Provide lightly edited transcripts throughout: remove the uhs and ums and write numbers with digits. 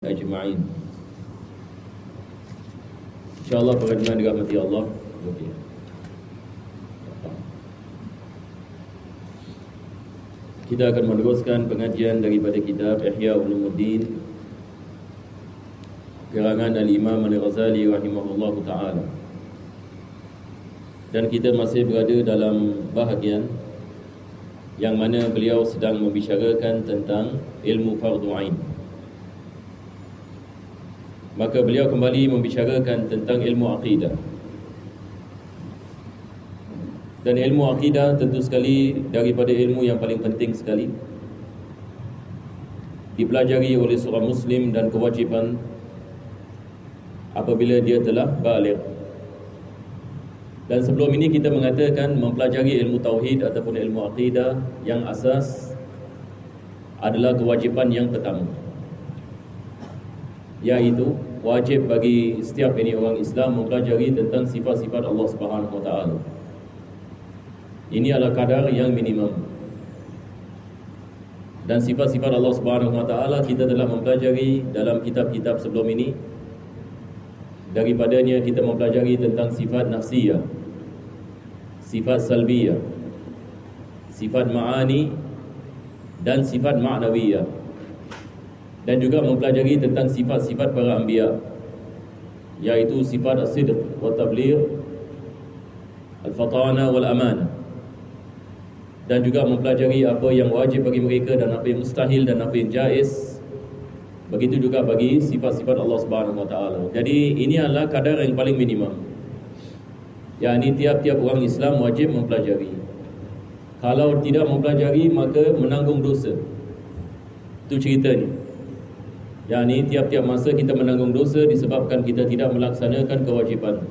Ajma'in. InsyaAllah pengajian dirahmati Allah. Okay. Kita akan meneruskan pengajian daripada kitab Ihya Ulumuddin karangan Al-Imam Al-Ghazali rahimahullah ta'ala. Dan kita masih berada dalam bahagian yang mana beliau sedang membicarakan tentang ilmu Fardhu Ain. Maka beliau kembali membicarakan tentang ilmu akidah. Dan ilmu akidah tentu sekali daripada ilmu yang paling penting sekali dipelajari oleh seorang Muslim dan kewajipan apabila dia telah baligh. Dan sebelum ini kita mengatakan mempelajari ilmu tauhid ataupun ilmu akidah yang asas adalah kewajipan yang pertama, iaitu wajib bagi setiap ini orang Islam mempelajari tentang sifat-sifat Allah Subhanahu Wa Taala. Ini adalah kadar yang minimum. Dan sifat-sifat Allah Subhanahu Wa Taala kita telah mempelajari dalam kitab-kitab sebelum ini. Daripadanya kita mempelajari tentang sifat nafsiyah, sifat salbiyah, sifat ma'ani dan sifat ma'nawiyah. Dan juga mempelajari tentang sifat-sifat para anbiya, iaitu sifat as-sidq wa tabligh, al-fatana wal amanah. Dan juga mempelajari apa yang wajib bagi mereka dan apa yang mustahil dan apa yang jaiz. Begitu juga bagi sifat-sifat Allah Subhanahu Wa Taala. Jadi ini adalah kadar yang paling minimum, yakni tiap-tiap orang Islam wajib mempelajari. Kalau tidak mempelajari maka menanggung dosa. Itu ceritanya. Yakni tiap-tiap masa kita menanggung dosa disebabkan kita tidak melaksanakan kewajipan.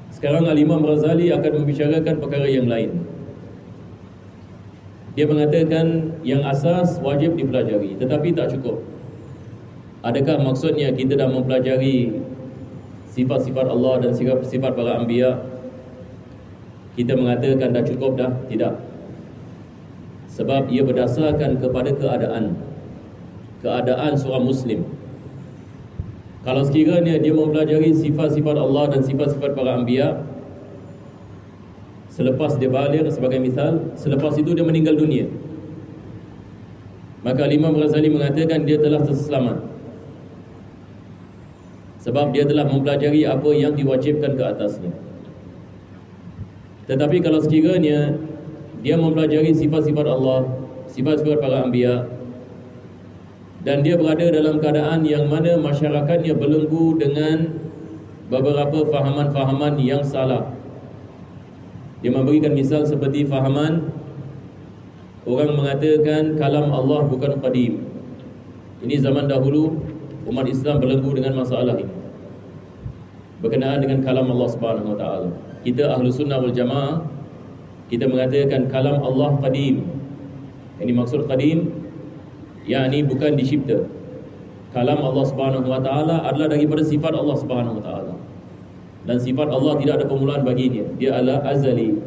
Sekarang Al-Imam Ghazali akan membicarakan perkara yang lain. Dia mengatakan yang asas wajib dipelajari, tetapi tak cukup. Adakah maksudnya kita dah mempelajari sifat-sifat Allah dan sifat para anbiya, kita mengatakan dah cukup dah? Tidak. Sebab ia berdasarkan kepada keadaan seorang Muslim. Kalau sekiranya dia mempelajari sifat-sifat Allah dan sifat-sifat para anbiya selepas dia baligh, sebagai misal, selepas itu dia meninggal dunia, maka Imam Ghazali mengatakan dia telah terselamat, sebab dia telah mempelajari apa yang diwajibkan ke atasnya. Tetapi kalau sekiranya dia mempelajari sifat-sifat Allah, sifat-sifat para anbiya, dan dia berada dalam keadaan yang mana masyarakatnya belenggu dengan beberapa fahaman-fahaman yang salah. Dia memberikan misal seperti fahaman orang mengatakan kalam Allah bukan qadim. Ini zaman dahulu umat Islam belenggu dengan masalah ini berkenaan dengan kalam Allah Subhanahu Wa Taala. Kita ahlu sunnah wal jamaah, kita mengatakan kalam Allah qadim. Ini maksud qadim, yakni bukan dicipta. Kalam Allah Subhanahu Wa Taala adalah daripada sifat Allah Subhanahu Wa Taala. Dan sifat Allah tidak ada permulaan baginya, dia adalah azali.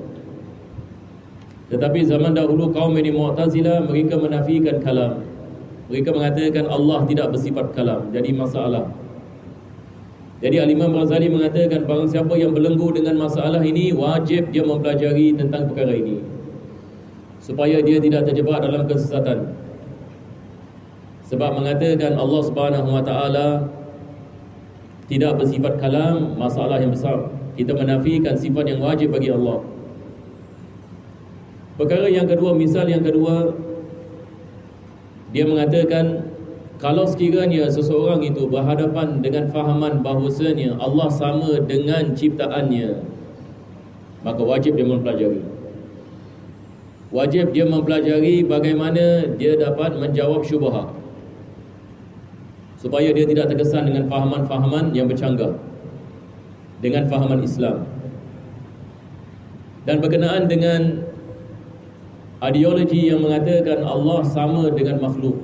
Tetapi zaman dahulu kaum ini Mu'tazilah, mereka menafikan kalam. Mereka mengatakan Allah tidak bersifat kalam. Jadi masalah. Jadi Al-Imam Ghazali mengatakan barang siapa yang belenggu dengan masalah ini, wajib dia mempelajari tentang perkara ini supaya dia tidak terjebak dalam kesesatan. Sebab mengatakan Allah Subhanahu Wa Taala tidak bersifat kalam, masalah yang besar. Kita menafikan sifat yang wajib bagi Allah. Perkara yang kedua, misal yang kedua, dia mengatakan kalau sekiranya seseorang itu berhadapan dengan fahaman bahawasanya Allah sama dengan ciptaannya, maka wajib dia mempelajari. Wajib dia mempelajari bagaimana dia dapat menjawab syubhat, supaya dia tidak terkesan dengan fahaman-fahaman yang bercanggah dengan fahaman Islam. Dan berkenaan dengan ideologi yang mengatakan Allah sama dengan makhluk,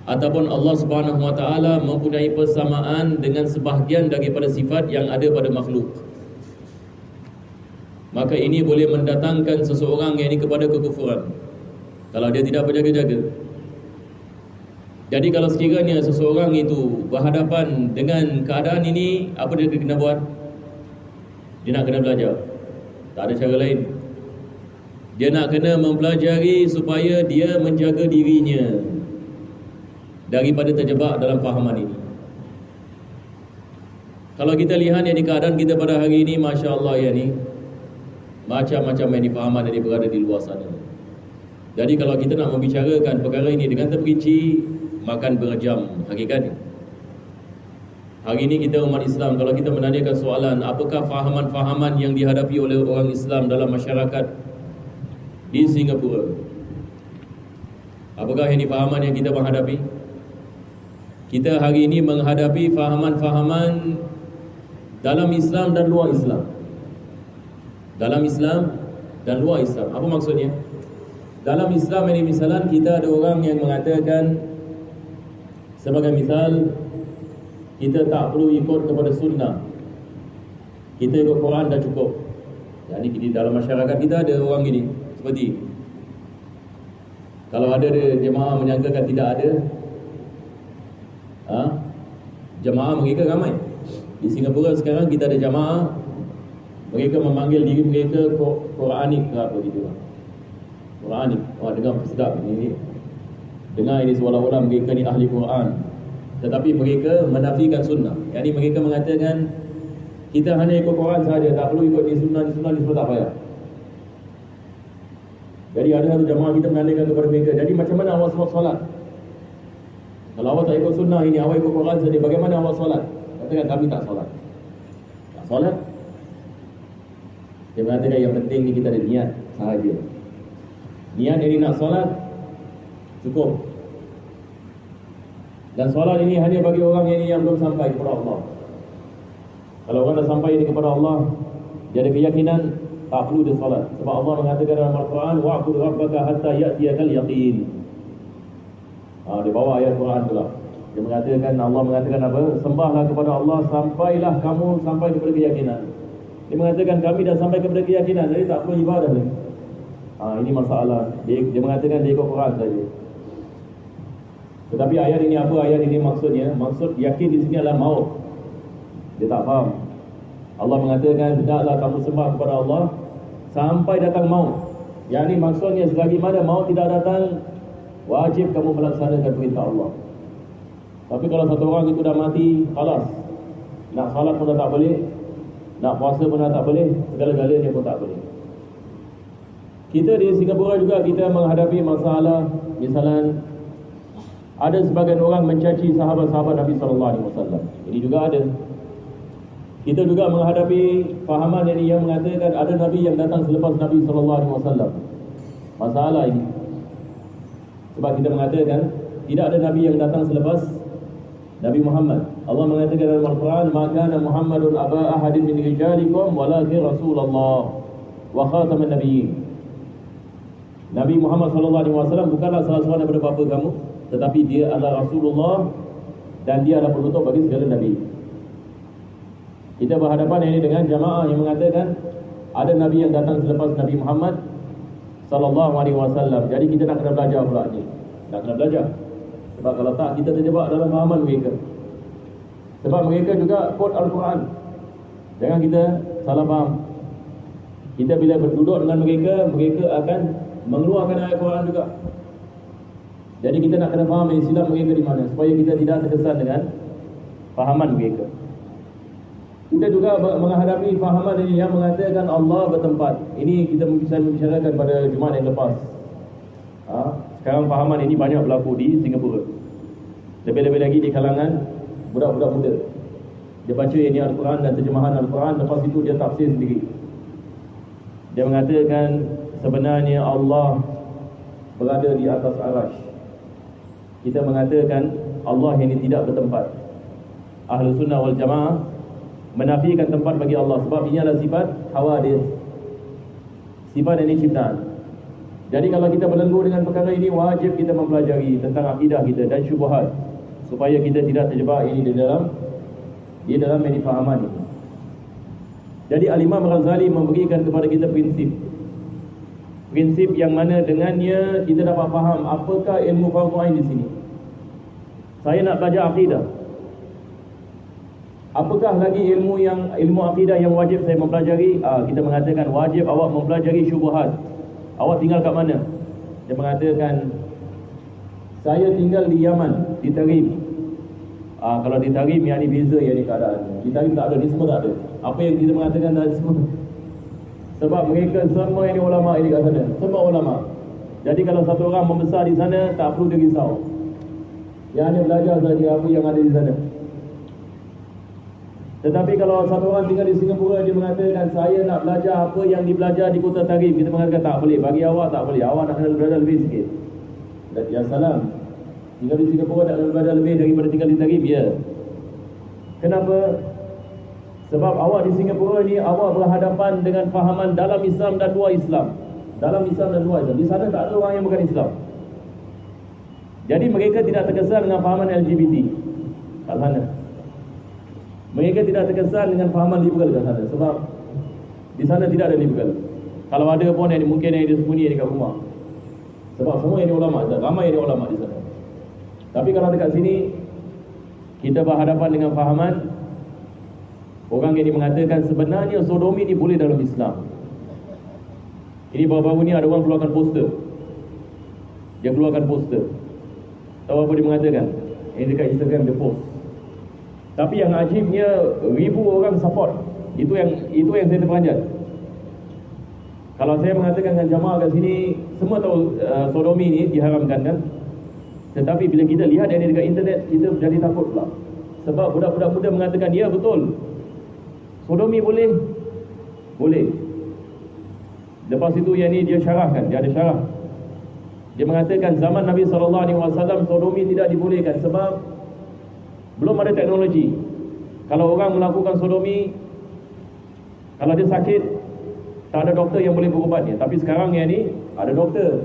ataupun Allah Subhanahu Wa Taala mempunyai persamaan dengan sebahagian daripada sifat yang ada pada makhluk, maka ini boleh mendatangkan seseorang yang ini kepada kekufuran kalau dia tidak berjaga-jaga. Jadi kalau sekiranya seseorang itu berhadapan dengan keadaan ini, apa dia kena buat? Dia nak kena belajar. Tak ada cara lain. Dia nak kena mempelajari supaya dia menjaga dirinya daripada terjebak dalam fahaman ini. Kalau kita lihat yang di keadaan kita pada hari ini, Masya Allah ya ni, macam-macam yang difahaman yang berada di luar sana. Jadi kalau kita nak membicarakan perkara ini dengan terperinci, makan berjam hakikatnya. Hari ini kita umat Islam, kalau kita menanyakan soalan, apakah fahaman-fahaman yang dihadapi oleh orang Islam dalam masyarakat di Singapura? Apakah yang difahaman yang kita menghadapi? Kita hari ini menghadapi fahaman-fahaman dalam Islam dan luar Islam. Dalam Islam dan luar Islam. Apa maksudnya? Dalam Islam ini misalnya kita ada orang yang mengatakan, sebagai misal, kita tak perlu ikut kepada sunnah, kita ikut Quran dah cukup. Jadi di dalam masyarakat kita ada orang gini, seperti kalau ada jemaah menyangkakan tidak ada, jemaah mereka ramai. Di Singapura sekarang kita ada jemaah, mereka memanggil diri mereka Quranik ke apa gitu. Quranik, dengar sedap ini. Dengar ini seolah-olah mereka ni ahli Quran, tetapi mereka menafikan sunnah. Yang ini mereka mengatakan kita hanya ikut Quran saja, tak perlu ikut di sunnah semua tak payah. Jadi ada satu jemaah kita menanyakan kepada mereka, jadi macam mana awak solat? Kalau awak tak ikut sunnah ini, awak ikut Quran saja, bagaimana awak solat? Katakan kami tak solat. Tak solat? Dia mengatakan yang penting ni kita ada niat sahaja. Niat ini nak solat cukup. Dan solat ini hanya bagi orang yang belum sampai kepada Allah. Kalau orang dah sampai ini kepada Allah, dia ada keyakinan, tak perlu dia solat. Sebab Allah mengatakan dalam Al-Quran, wa'bud rabbaka hatta ya'tiyakal yaqin. Dia bawa ayat Quran tu lah. Dia mengatakan, Allah mengatakan apa? Sembahlah kepada Allah sampailah kamu sampai kepada keyakinan. Dia mengatakan kami dah sampai kepada keyakinan, jadi tak perlu ibadah lagi. Ini masalah. Dia mengatakan dia ikut Quran saja. Tetapi ayat ini apa? Ayat ini maksudnya, maksud yakin di sini adalah maut. Dia tak faham. Allah mengatakan hendaklah kamu sembah kepada Allah sampai datang maut. Yang ini maksudnya selagi mana maut tidak datang, wajib kamu melaksanakan perintah Allah. Tapi kalau satu orang itu dah mati, khalas, nak salat pun dah tak boleh, nak puasa pun dah tak boleh, segala-galanya pun tak boleh. Kita di Singapura juga kita menghadapi masalah, misalnya ada sebagian orang mencaci sahabat-sahabat Nabi SAW. Ini juga ada. Kita juga menghadapi fahaman yang mengatakan ada Nabi yang datang selepas Nabi SAW. Masalah ini. Sebab kita mengatakan tidak ada Nabi yang datang selepas Nabi Muhammad. Allah mengatakan dalam Al-Quran, "Ma kana Muhammadun aba ahadin min rijalikum walakin Rasulullah wa khataman nabiyyin." Nabi Muhammad SAW bukanlah salah seorang daripada bapa kamu, tetapi dia adalah Rasulullah dan dia adalah penutup bagi segala Nabi. Kita berhadapan ini dengan jamaah yang mengatakan ada Nabi yang datang selepas Nabi Muhammad SAW. Jadi kita nak kena belajar pula ni. Nak kena belajar. Sebab kalau tak, kita terjebak dalam fahaman mereka. Sebab mereka juga quote Al-Quran. Jangan kita salah faham. Kita bila berduduk dengan mereka, mereka akan mengeluarkan ayat Quran juga. Jadi kita nak kena faham silap mereka di mana, supaya kita tidak terkesan dengan fahaman mereka. Kita juga menghadapi fahaman ini yang mengatakan Allah bertempat. Ini kita bisa membicarakan pada Jumaat yang lepas. Sekarang fahaman ini banyak berlaku di Singapura. Lebih-lebih lagi di kalangan budak-budak muda. Dia baca ini Al-Quran dan terjemahan Al-Quran, lepas itu dia tafsir sendiri. Dia mengatakan sebenarnya Allah berada di atas arash. Kita mengatakan Allah ini tidak bertempat. Ahlus Sunnah wal Jamaah menafikan tempat bagi Allah, sebab ini adalah sifat hawadith, sifat ini ciptaan. Jadi kalau kita belenggu dengan perkara ini, wajib kita mempelajari tentang akidah kita dan syubhat, supaya kita tidak terjebak ini di dalam fahaman ini. Jadi Al-Imam Ghazali memberikan kepada kita prinsip yang mana dengannya kita dapat faham apakah ilmu fardu ain di sini. Saya nak belajar akidah. Apakah lagi ilmu akidah yang wajib saya mempelajari? Kita mengatakan wajib awak mempelajari syubhat. Awak tinggal kat mana? Dia mengatakan saya tinggal di Yaman, di Tarim. Kalau di Tarim yang ni beza yang ni keadaan. Di Tarim tak ada, di semua tak ada. Apa yang kita mengatakan dah semua. Sebab mereka semua ini ulama ini kat sana. Semua ulama. Jadi kalau satu orang membesar di sana, tak perlu dia risau. Yang hanya belajar saja apa yang ada di sana. Tetapi kalau satu orang tinggal di Singapura, dia mengatakan saya nak belajar apa yang dibelajar di Kota Tarim, kita mengatakan tak boleh. Bagi awak tak boleh. Awak nak kena belajar lebih sikit. Ya salam. Tinggal di Singapura nak kena belajar lebih daripada tinggal di Tarim, ya. Kenapa? Sebab awak di Singapura ni awak berhadapan dengan fahaman dalam Islam dan luar Islam. Dalam Islam dan luar Islam. Di sana tak ada orang yang bukan Islam. Jadi mereka tidak terkesan dengan fahaman LGBT kat sana. Mereka tidak terkesan dengan fahaman liberal kat sana. Sebab di sana tidak ada liberal. Kalau ada pun yang mungkin yang dia sembunyi dekat rumah. Sebab semua yang ulama, ramai yang ulama di sana. Tapi kalau dekat sini kita berhadapan dengan fahaman orang yang mengatakan sebenarnya sodomi ni boleh dalam Islam. Ini baru-baru ni ada orang keluarkan poster. Dia keluarkan poster. Tahu apa dia mengatakan? Ini dekat Instagram dia post. Tapi yang ajibnya ribu orang support. Itu yang saya terperanjat. Kalau saya mengatakan dengan jamaah kat sini, semua tahu sodomi ni diharamkan kan? Tetapi bila kita lihat yang ni dekat internet, kita jadi takut pula. Sebab budak-budak muda mengatakan, ya betul, sodomi boleh. Boleh. Lepas itu yang ni dia syarahkan, dia ada syarah. Dia mengatakan zaman Nabi SAW sodomi tidak dibolehkan sebab belum ada teknologi. Kalau orang melakukan sodomi, kalau dia sakit, tak ada doktor yang boleh berubatnya. Tapi sekarang yang ni ada doktor.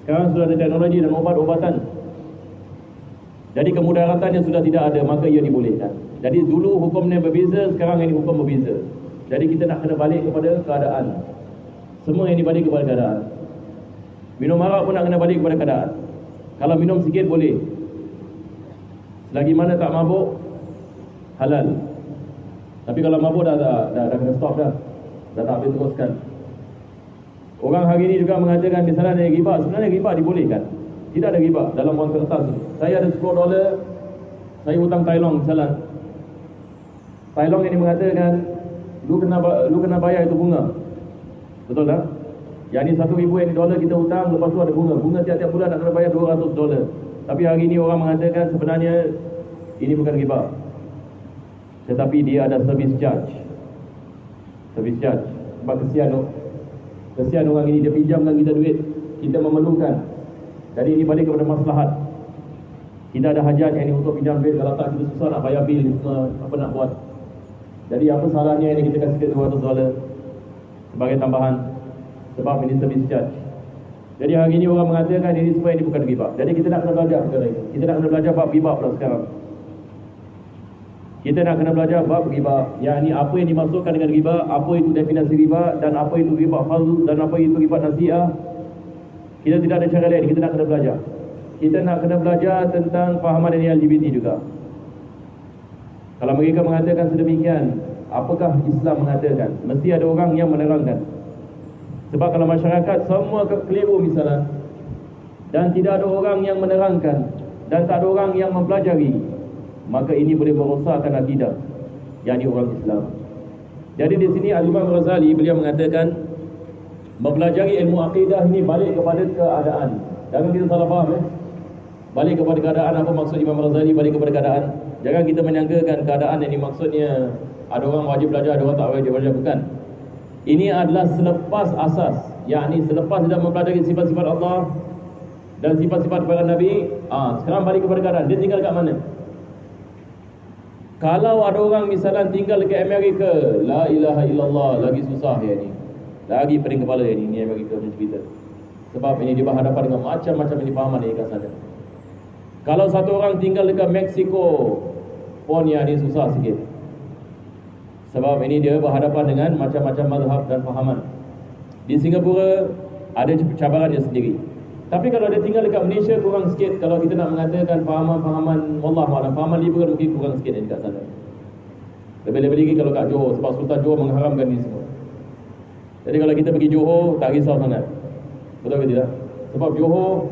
Sekarang sudah ada teknologi dan obat-obatan. Jadi kemudaratannya sudah tidak ada, maka ia dibolehkan. Jadi dulu hukumnya berbeza, sekarang ini hukum berbeza. Jadi kita nak kena balik kepada keadaan. Semua yang dibalik kepada keadaan. Minum arak pun nak kena balik kepada keadaan. Kalau minum sikit boleh. Selagi mana tak mabuk, halal. Tapi kalau mabuk dah kena stop dah. Dah tak boleh teruskan. Orang hari ini juga mengatakan di sana ada riba. Sebenarnya riba dibolehkan. Tidak ada riba dalam wang kertas. Saya ada $10, saya hutang Tailong misalnya. Tailong ini mengatakan lu kena bayar itu bunga. Betul tak? Yang ni $1,000 yang dolar kita hutang, lepas tu ada bunga. Bunga tiap-tiap bulan nak kena bayar $200. Tapi hari ini orang mengatakan sebenarnya ini bukan riba. Tetapi dia ada service charge. Service charge. Sebab kesian orang ini, dia pinjamkan kita duit, kita memerlukan. Jadi ini balik kepada maslahat. Kita ada hajat yang ini untuk pinjam duit. Kalau tak kita susah nak bayar bil, semua apa nak buat. Jadi apa salahnya ini kita kasih $200 sebagai tambahan. Sebab ini service charge. Jadi hari ini orang mengatakan ini semua ini bukan riba. Jadi kita nak kena belajar perkara ini. Kita nak kena belajar bab riba pula sekarang. Kita nak kena belajar bab riba. Yang ini apa yang dimaksudkan dengan riba, apa itu definisi riba, dan apa itu riba fardhu, dan apa itu riba nasi'ah. Kita tidak ada cara lain, kita nak kena belajar. Kita nak kena belajar tentang fahaman dari LGBT juga. Kalau mereka mengatakan sedemikian, apakah Islam mengatakan? Mesti ada orang yang menerangkan. Sebab kalau masyarakat semua keliru misalnya, dan tidak ada orang yang menerangkan, dan tak ada orang yang mempelajari, maka ini boleh merosakkan akidah, yakni orang Islam. Jadi di sini Al-Imam Ghazali beliau mengatakan mempelajari ilmu akidah ini balik kepada keadaan. Jangan kita salah faham Balik kepada keadaan, apa maksud Imam Ghazali balik kepada keadaan? Jangan kita menyangkakan keadaan yang maksudnya ada orang wajib belajar, ada orang tak wajib belajar, bukan. Ini adalah selepas asas, yakni selepas dia mempelajari sifat-sifat Allah dan sifat-sifat para Nabi. Sekarang balik kepada keadaan, dia tinggal kat mana? Kalau ada orang misalnya tinggal dekat Amerika, la ilaha illallah, lagi susah ya ni. Lagi pening kepala ya ni Amerika macam kita. Sebab ini dia berhadapan dengan macam-macam ini pahaman yang kat sana. Kalau satu orang tinggal dekat Mexico pun yang ni susah sikit. Sebab ini dia berhadapan dengan macam-macam mazhab dan fahaman. Di Singapura ada cabarannya sendiri. Tapi kalau dia tinggal dekat Malaysia kurang sikit. Kalau kita nak mengatakan fahaman-fahaman wallahualam, fahaman liberal mungkin kurang sikit dekat sana. Lebih-lebih lagi kalau kat Johor, sebab Sultan Johor mengharamkan ni semua. Jadi kalau kita pergi Johor, tak risau sangat. Betul ke tidak? Sebab Johor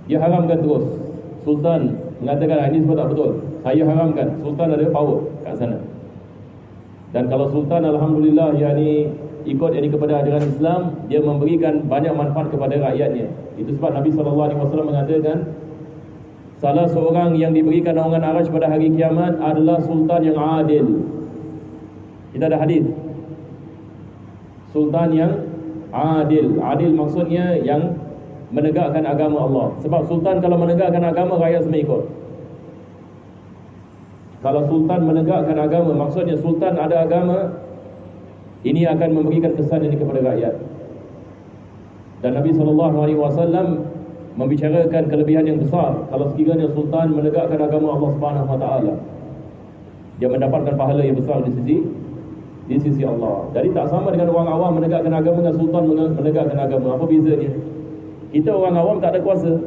dia haramkan terus. Sultan mengatakan ini semua tak betul. Saya haramkan. Sultan ada power kat sana. Dan kalau Sultan alhamdulillah ikut kepada ajaran Islam, dia memberikan banyak manfaat kepada rakyatnya. Itu sebab Nabi SAW mengatakan salah seorang yang diberikan naungan arasy pada hari kiamat adalah sultan yang adil. Kita ada hadis. Sultan yang adil. Adil maksudnya yang menegakkan agama Allah. Sebab sultan kalau menegakkan agama, rakyat semua ikut. Kalau sultan menegakkan agama, maksudnya sultan ada agama, ini akan memberikan kesan ini kepada rakyat. Dan Nabi SAW membicarakan kelebihan yang besar kalau sekiranya sultan menegakkan agama Allah Subhanahu Wa Taala. Dia mendapatkan pahala yang besar di sisi Allah. Jadi tak sama dengan orang awam menegakkan agama dengan sultan menegakkan agama. Apa bezanya? Kita orang awam tak ada kuasa.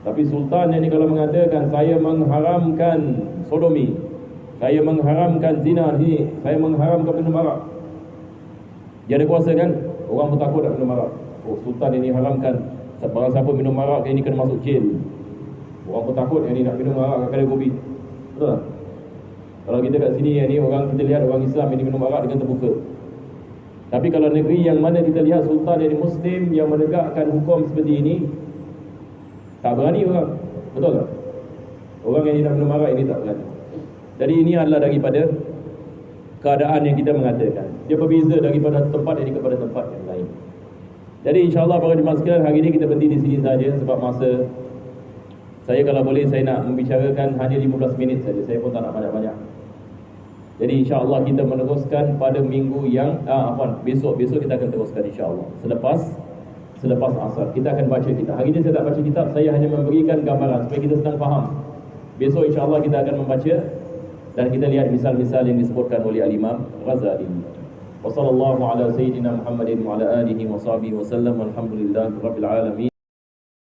Tapi sultan ini kalau mengatakan saya mengharamkan sodomi, saya mengharamkan zina ni, saya mengharamkan minum arak, dia ada kuasa kan? Orang pun takut nak minum arak. Oh, sultan ini haramkan, barang siapa minum arak ini kena masuk jail. Orang pun takut yang ni nak minum arak kat kedai kopi. Betul tak? Kalau kita kat sini yang ni orang, kita lihat orang Islam ini minum arak dengan terbuka. Tapi kalau negeri yang mana kita lihat sultan yang Muslim yang menegakkan hukum seperti ini, tak berani orang. Betul tak? Orang yang nak minum arak ini tak berani. Jadi ini adalah daripada keadaan yang kita mengatakan. Dia berbeza daripada tempat ini kepada tempat yang lain. Jadi insyaAllah para jemaah sekalian, hari ini kita berhenti di sini saja sebab masa. Saya kalau boleh saya nak membicarakan hanya 15 minit saja. Saya pun tak nak banyak-banyak. Jadi insyaAllah kita meneruskan pada minggu yang besok kita akan teruskan insyaAllah. Selepas asar kita akan baca kitab. Hari ini saya tak baca kitab, saya hanya memberikan gambaran supaya kita senang faham. Besok insyaAllah kita akan membaca dan kita lihat misal-misal yang disebutkan oleh Al-Imam Ghazali. Wassallallahu ala sayyidina Muhammadin wa ala alihi wa sahbihi wa sallam. Walhamdulillahirabbil alamin.